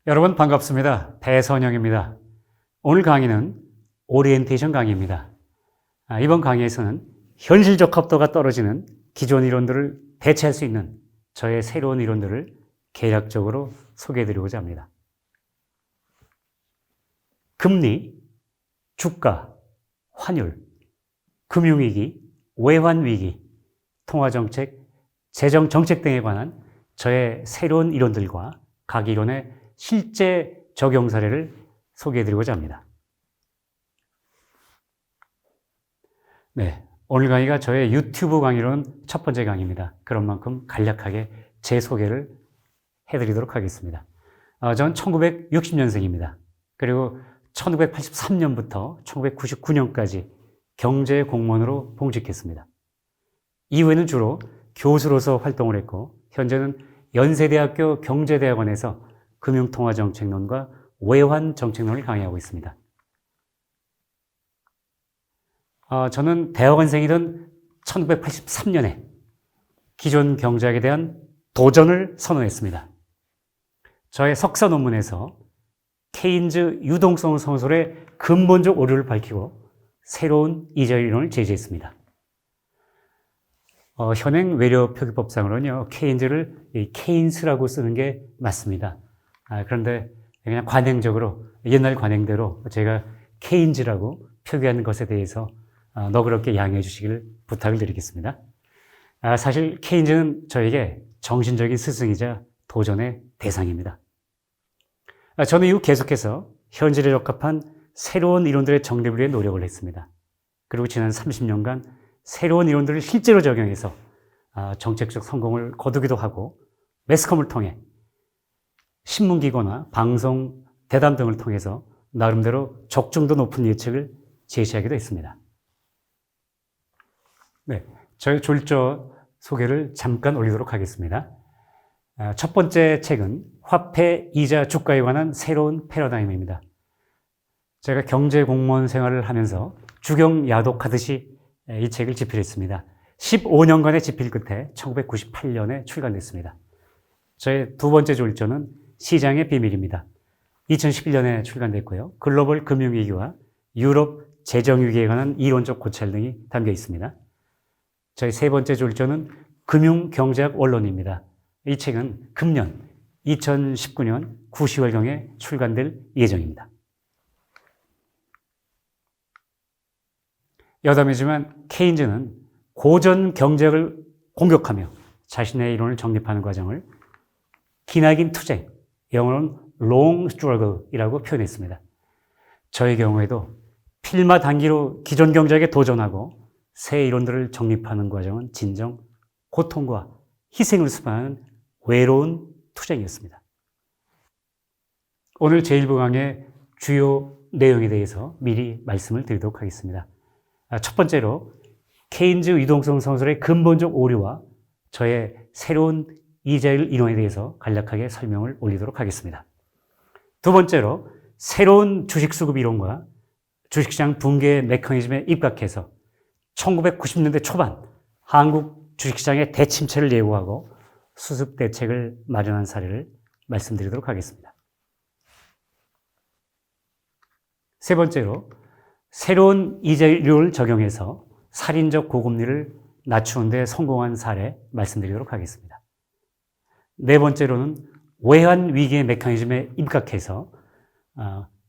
여러분 반갑습니다. 배선영입니다. 오늘 강의는 오리엔테이션 강의입니다. 이번 강의에서는 현실적 합도가 떨어지는 기존 이론들을 대체할 수 있는 저의 새로운 이론들을 개략적으로 소개해드리고자 합니다. 금리, 주가, 환율, 금융위기, 외환위기, 통화정책, 재정정책 등에 관한 저의 새로운 이론들과 각 이론의 실제 적용 사례를 소개해드리고자 합니다. 네, 오늘 강의가 저의 유튜브 강의로는 첫 번째 강의입니다. 그런 만큼 간략하게 제 소개를 해드리도록 하겠습니다. 전 1960년생입니다. 그리고 1983년부터 1999년까지 경제공무원으로 봉직했습니다. 이후에는 주로 교수로서 활동을 했고, 현재는 연세대학교 경제대학원에서 금융통화정책론과 외환정책론을 강의하고 있습니다. 저는 대학원생이던 1983년에 기존 경제학에 대한 도전을 선언했습니다. 저의 석사 논문에서 케인즈 유동성 성설의 근본적 오류를 밝히고 새로운 이자율 이론을 제시했습니다. 현행 외려 표기법상으로는요, 케인즈를 케인스라고 쓰는 게 맞습니다. 그런데 그냥 관행적으로, 옛날 관행대로 제가 케인즈라고 표기하는 것에 대해서 너그럽게 양해해 주시길 부탁을 드리겠습니다. 사실 케인즈는 저에게 정신적인 스승이자 도전의 대상입니다. 저는 이후 계속해서 현실에 적합한 새로운 이론들의 정립을 위해 노력을 했습니다. 그리고 지난 30년간 새로운 이론들을 실제로 적용해서 정책적 성공을 거두기도 하고, 매스컴을 통해 신문기고나 방송, 대담 등을 통해서 나름대로 적중도 높은 예측을 제시하기도 했습니다. 네, 저의 졸저 소개를 잠깐 올리도록 하겠습니다. 첫 번째 책은 화폐, 이자, 주가에 관한 새로운 패러다임입니다. 제가 경제공무원 생활을 하면서 주경야독하듯이 이 책을 집필했습니다. 15년간의 집필 끝에 1998년에 출간됐습니다. 저의 두 번째 졸저는 시장의 비밀입니다. 2011년에 출간됐고요. 글로벌 금융위기와 유럽 재정위기에 관한 이론적 고찰 등이 담겨 있습니다. 저희 세 번째 졸저는 금융경제학 원론입니다. 이 책은 금년 2019년 9, 10월경에 출간될 예정입니다. 여담이지만 케인즈는 고전 경제학을 공격하며 자신의 이론을 정립하는 과정을 기나긴 투쟁, 영어로는 long struggle이라고 표현했습니다. 저의 경우에도 필마 단기로 기존 경제학에 도전하고 새 이론들을 정립하는 과정은 진정 고통과 희생을 수반하는 외로운 투쟁이었습니다. 오늘 제1부 강의 주요 내용에 대해서 미리 말씀을 드리도록 하겠습니다. 첫 번째로 케인즈 유동성 성설의 근본적 오류와 저의 새로운 이자율 이론에 대해서 간략하게 설명을 올리도록 하겠습니다. 두 번째로 새로운 주식수급 이론과 주식시장 붕괴 메커니즘에 입각해서 1990년대 초반 한국 주식시장의 대침체를 예고하고 수습 대책을 마련한 사례를 말씀드리도록 하겠습니다. 세 번째로 새로운 이자율을 적용해서 살인적 고금리를 낮추는 데 성공한 사례 말씀드리도록 하겠습니다. 네 번째로는 외환 위기의 메커니즘에 입각해서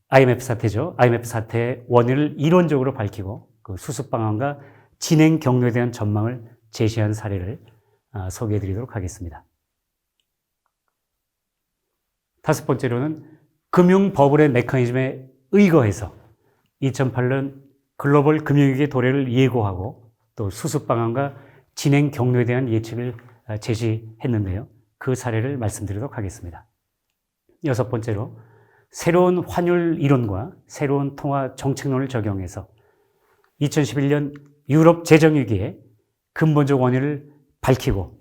IMF 사태죠. IMF 사태의 원인을 이론적으로 밝히고 그 수습 방안과 진행 경로에 대한 전망을 제시한 사례를 소개해드리도록 하겠습니다. 다섯 번째로는 금융버블의 메커니즘에 의거해서 2008년 글로벌 금융위기의 도래를 예고하고 또 수습 방안과 진행 경로에 대한 예측을 제시했는데요. 그 사례를 말씀드리도록 하겠습니다. 여섯 번째로 새로운 환율 이론과 새로운 통화 정책론을 적용해서 2011년 유럽 재정위기의 근본적 원인을 밝히고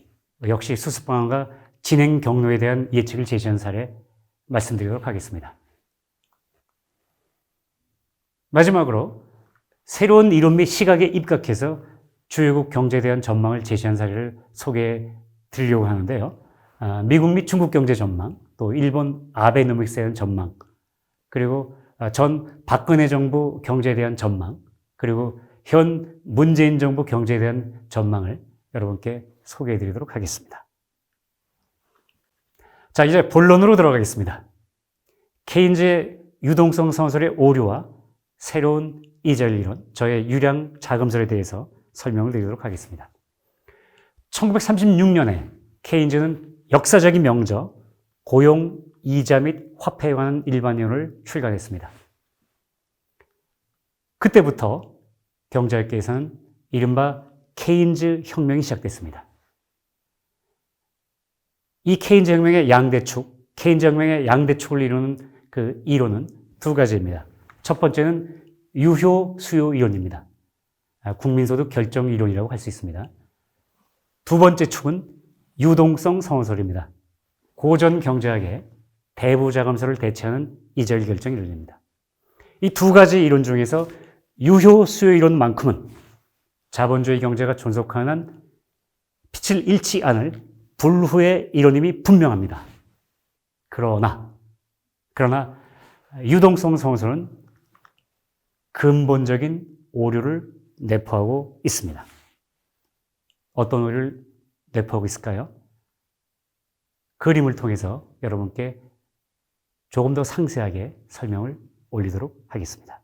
역시 수습 방안과 진행 경로에 대한 예측을 제시한 사례 말씀드리도록 하겠습니다. 마지막으로 새로운 이론 및 시각에 입각해서 주요국 경제에 대한 전망을 제시한 사례를 소개해 드리려고 하는데요. 미국 및 중국 경제 전망, 또 일본 아베노믹스에 대한 전망, 그리고 전 박근혜 정부 경제에 대한 전망, 그리고 현 문재인 정부 경제에 대한 전망을 여러분께 소개해 드리도록 하겠습니다. 자, 이제 본론으로 들어가겠습니다. 케인즈의 유동성 선설의 오류와 새로운 이자율 이론, 저의 유량 자금설에 대해서 설명을 드리도록 하겠습니다. 1936년에 케인즈는 역사적인 명저, 고용, 이자 및 화폐에 관한 일반 이론을 출간했습니다. 그때부터 경제학계에서는 이른바 케인즈 혁명이 시작됐습니다. 이 케인즈 혁명의 양대축, 케인즈 혁명의 양대축을 이루는 그 이론은 두 가지입니다. 첫 번째는 유효 수요 이론입니다. 국민소득 결정 이론이라고 할 수 있습니다. 두 번째 축은 유동성 성원설입니다. 고전 경제학의 대부 자금설을 대체하는 이자율 결정 이론입니다. 이 두 가지 이론 중에서 유효 수요 이론만큼은 자본주의 경제가 존속하는 빛을 잃지 않을 불후의 이론임이 분명합니다. 그러나 유동성 성원설은 근본적인 오류를 내포하고 있습니다. 어떤 오류를 내포하고 있을까요? 그림을 통해서 여러분께 조금 더 상세하게 설명을 올리도록 하겠습니다.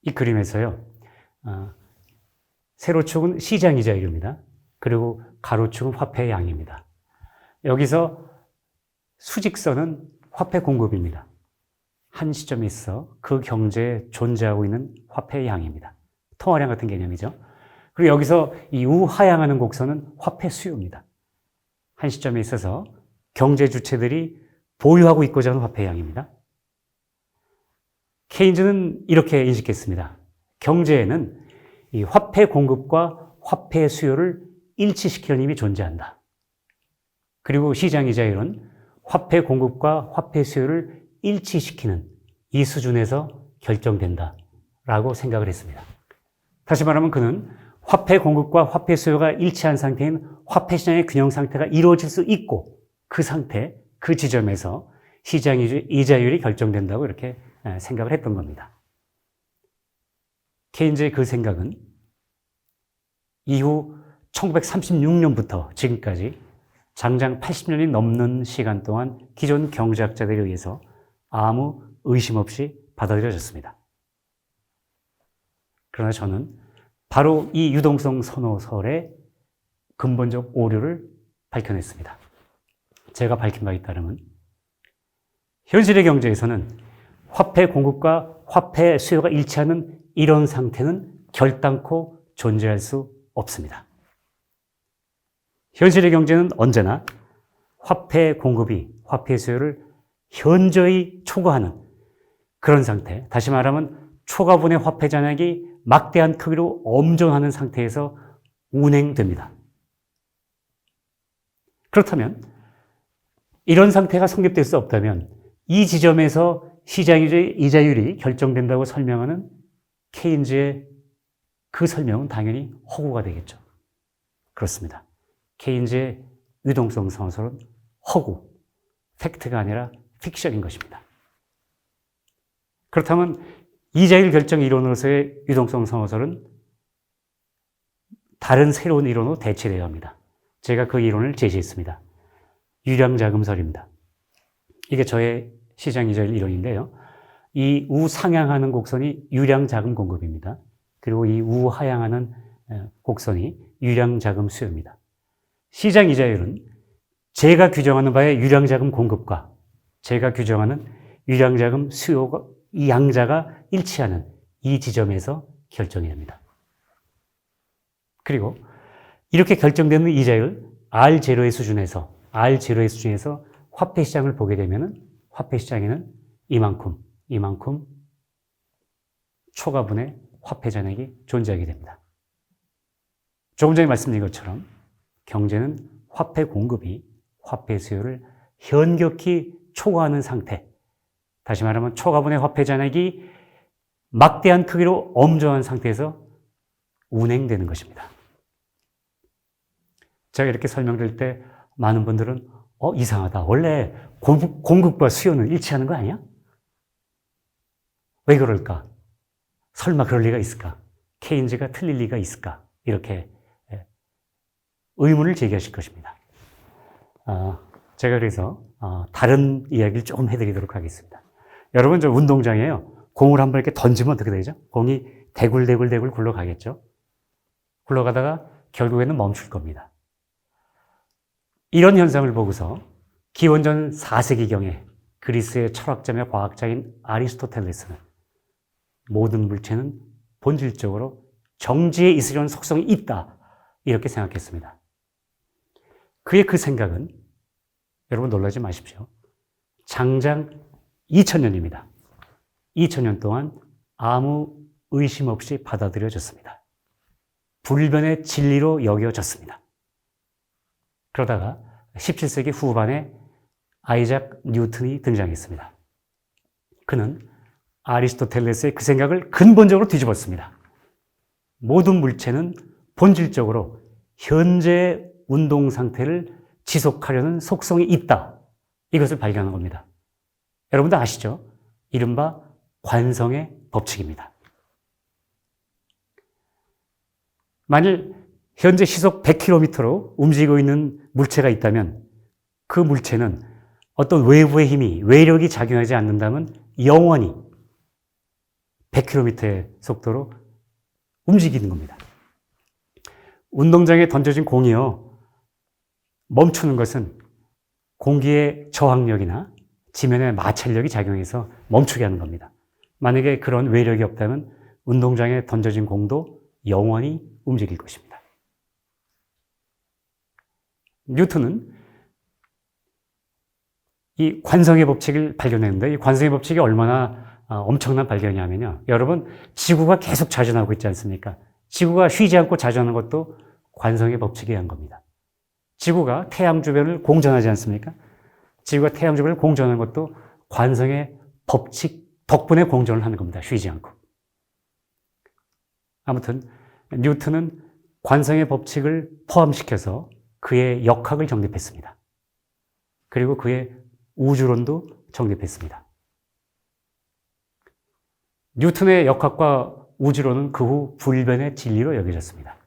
이 그림에서요, 세로축은 시장 이자율입니다. 그리고 가로축은 화폐의 양입니다. 여기서 수직선은 화폐 공급입니다. 한 시점에 있어 그 경제에 존재하고 있는 화폐의 양입니다. 통화량 같은 개념이죠. 그리고 여기서 이 우하향하는 곡선은 화폐 수요입니다. 한 시점에 있어서 경제 주체들이 보유하고 있고자 하는 화폐의 양입니다. 케인즈는 이렇게 인식했습니다. 경제에는 이 화폐 공급과 화폐 수요를 일치시키는 힘이 존재한다. 그리고 시장 이자율은 화폐 공급과 화폐 수요를 일치시키는 이 수준에서 결정된다라고 생각을 했습니다. 다시 말하면 그는 화폐 공급과 화폐 수요가 일치한 상태인 화폐 시장의 균형 상태가 이루어질 수 있고 그 상태, 그 지점에서 시장 이자율이 결정된다고 이렇게 생각을 했던 겁니다. 케인즈의 그 생각은 이후 1936년부터 지금까지 장장 80년이 넘는 시간 동안 기존 경제학자들에 의해서 아무 의심 없이 받아들여졌습니다. 그러나 저는 바로 이 유동성 선호설의 근본적 오류를 밝혀냈습니다. 제가 밝힌 바에 따르면 현실의 경제에서는 화폐 공급과 화폐 수요가 일치하는 이런 상태는 결단코 존재할 수 없습니다. 현실의 경제는 언제나 화폐 공급이 화폐 수요를 현저히 초과하는 그런 상태, 다시 말하면 초과분의 화폐 잔액이 막대한 크기로 엄존하는 상태에서 운행됩니다. 그렇다면 이런 상태가 성립될 수 없다면 이 지점에서 시장 이자율이 결정된다고 설명하는 케인즈의 그 설명은 당연히 허구가 되겠죠. 그렇습니다. 케인즈의 유동성 선설은 허구, 팩트가 아니라 픽션인 것입니다. 그렇다면 이자율 결정 이론으로서의 유동성 선설은 다른 새로운 이론으로 대체되어야 합니다. 제가 그 이론을 제시했습니다. 유량자금설입니다. 이게 저의 시장 이자율 이론인데요. 이 우상향하는 곡선이 유량자금 공급입니다. 그리고 이 우하향하는 곡선이 유량자금 수요입니다. 시장 이자율은 제가 규정하는 바의 유량자금 공급과 제가 규정하는 유량자금 수요가 이 양자가 일치하는 이 지점에서 결정이 됩니다. 그리고 이렇게 결정되는 이자율 R0의 수준에서 화폐 시장을 보게 되면 화폐 시장에는 이만큼 초과분의 화폐 잔액이 존재하게 됩니다. 조금 전에 말씀드린 것처럼 경제는 화폐 공급이 화폐 수요를 현격히 초과하는 상태. 다시 말하면 초과분의 화폐 잔액이 막대한 크기로 엄중한 상태에서 운행되는 것입니다. 제가 이렇게 설명드릴 때 많은 분들은 이상하다. 원래 공급과 수요는 일치하는 거 아니야? 왜 그럴까? 설마 그럴 리가 있을까? 케인즈가 틀릴 리가 있을까? 이렇게 의문을 제기하실 것입니다. 제가 그래서 다른 이야기를 조금 해드리도록 하겠습니다. 여러분, 저 운동장에요. 공을 한번 이렇게 던지면 어떻게 되죠? 공이 대굴대굴 굴러가겠죠? 굴러가다가 결국에는 멈출 겁니다. 이런 현상을 보고서 기원전 4세기경에 그리스의 철학자며 과학자인 아리스토텔레스는 모든 물체는 본질적으로 정지에 있으려는 속성이 있다. 이렇게 생각했습니다. 그의 그 생각은 여러분 놀라지 마십시오. 장장 2000년입니다. 2000년 동안 아무 의심 없이 받아들여졌습니다. 불변의 진리로 여겨졌습니다. 그러다가 17세기 후반에 아이작 뉴턴이 등장했습니다. 그는 아리스토텔레스의 그 생각을 근본적으로 뒤집었습니다. 모든 물체는 본질적으로 현재의 운동 상태를 지속하려는 속성이 있다. 이것을 발견한 겁니다. 여러분도 아시죠? 이른바 관성의 법칙입니다. 만일 현재 시속 100km로 움직이고 있는 물체가 있다면 그 물체는 어떤 외부의 힘이, 외력이 작용하지 않는다면 영원히 100km의 속도로 움직이는 겁니다. 운동장에 던져진 공이요. 멈추는 것은 공기의 저항력이나 지면의 마찰력이 작용해서 멈추게 하는 겁니다. 만약에 그런 외력이 없다면 운동장에 던져진 공도 영원히 움직일 것입니다. 뉴턴은 이 관성의 법칙을 발견했는데 이 관성의 법칙이 얼마나 엄청난 발견이냐면요. 여러분, 지구가 계속 자전하고 있지 않습니까? 지구가 쉬지 않고 자전하는 것도 관성의 법칙에 의한 겁니다. 지구가 태양 주변을 공전하지 않습니까? 지구가 태양 주변을 공전하는 것도 관성의 법칙 덕분에 공전을 하는 겁니다. 쉬지 않고. 아무튼 뉴턴은 관성의 법칙을 포함시켜서 그의 역학을 정립했습니다. 그리고 그의 우주론도 정립했습니다. 뉴턴의 역학과 우주론은 그 후 불변의 진리로 여겨졌습니다.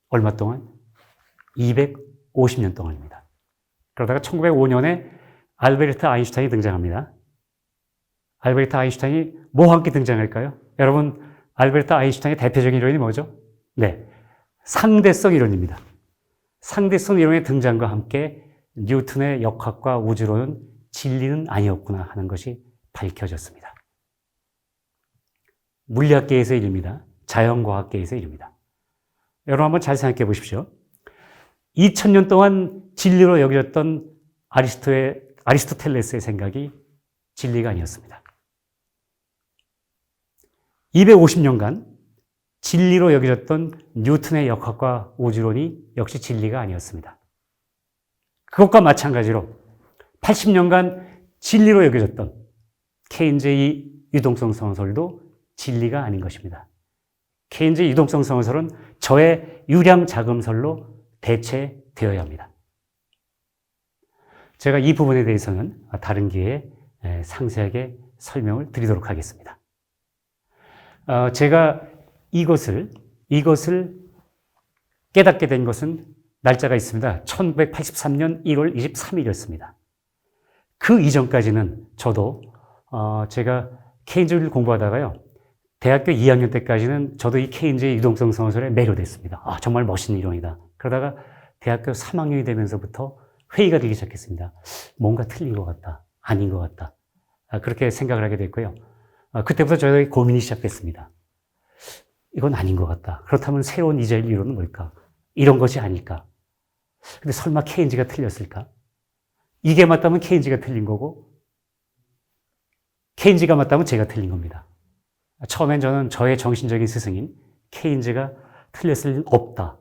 얼마 동안? 250년 동안입니다. 그러다가 1905년에 알베르트 아인슈타인이 등장합니다. 알베르트 아인슈타인이 뭐와 함께 등장할까요? 여러분, 알베르트 아인슈타인의 대표적인 이론이 뭐죠? 네, 상대성 이론입니다. 상대성 이론의 등장과 함께 뉴턴의 역학과 우주론은 진리는 아니었구나 하는 것이 밝혀졌습니다. 물리학계에서의 일입니다. 자연과학계에서의 일입니다. 여러분 한번 잘 생각해 보십시오. 2000년 동안 진리로 여겨졌던 아리스토텔레스의 생각이 진리가 아니었습니다. 250년간 진리로 여겨졌던 뉴턴의 역학과 우주론이 역시 진리가 아니었습니다. 그것과 마찬가지로 80년간 진리로 여겨졌던 케인즈의 유동성 성설도 진리가 아닌 것입니다. 케인즈의 유동성 성설은 저의 유량 자금설로 대체되어야 합니다. 제가 이 부분에 대해서는 다른 기회에 상세하게 설명을 드리도록 하겠습니다. 제가 이것을 깨닫게 된 것은 날짜가 있습니다. 1983년 1월 23일이었습니다. 그 이전까지는 저도 제가 케인즈를 공부하다가요. 대학교 2학년 때까지는 저도 이 케인즈의 유동성 성설에 매료됐습니다. 정말 멋있는 이론이다. 그러다가 대학교 3학년이 되면서부터 회의가 되기 시작했습니다. 뭔가 틀린 것 같다. 아닌 것 같다. 그렇게 생각을 하게 됐고요. 그때부터 저의 고민이 시작됐습니다. 이건 아닌 것 같다. 그렇다면 새로운 이자일 이론은 뭘까? 이런 것이 아닐까? 근데 설마 케인즈가 틀렸을까? 이게 맞다면 케인즈가 틀린 거고, 케인즈가 맞다면 제가 틀린 겁니다. 처음엔 저는 저의 정신적인 스승인 케인즈가 틀렸을 리는 없다.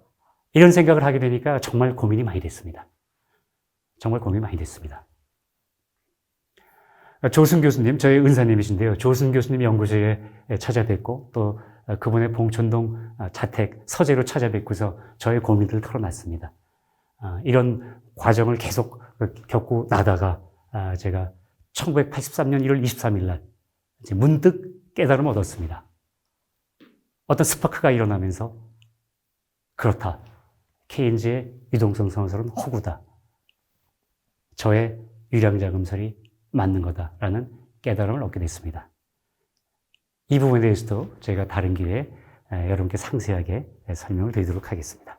이런 생각을 하게 되니까 정말 고민이 많이 됐습니다. 정말 고민이 많이 됐습니다. 조순 교수님, 저희 은사님이신데요. 조순 교수님 연구소에 찾아뵙고 또 그분의 봉천동 자택 서재로 찾아뵙고서 저의 고민들을 털어놨습니다. 이런 과정을 계속 겪고 나다가 제가 1983년 1월 23일 날 문득 깨달음을 얻었습니다. 어떤 스파크가 일어나면서 그렇다. 케인즈의 유동성 선설은 허구다. 저의 유량자금설이 맞는 거다라는 깨달음을 얻게 됐습니다. 이 부분에 대해서도 제가 다른 기회에 여러분께 상세하게 설명을 드리도록 하겠습니다.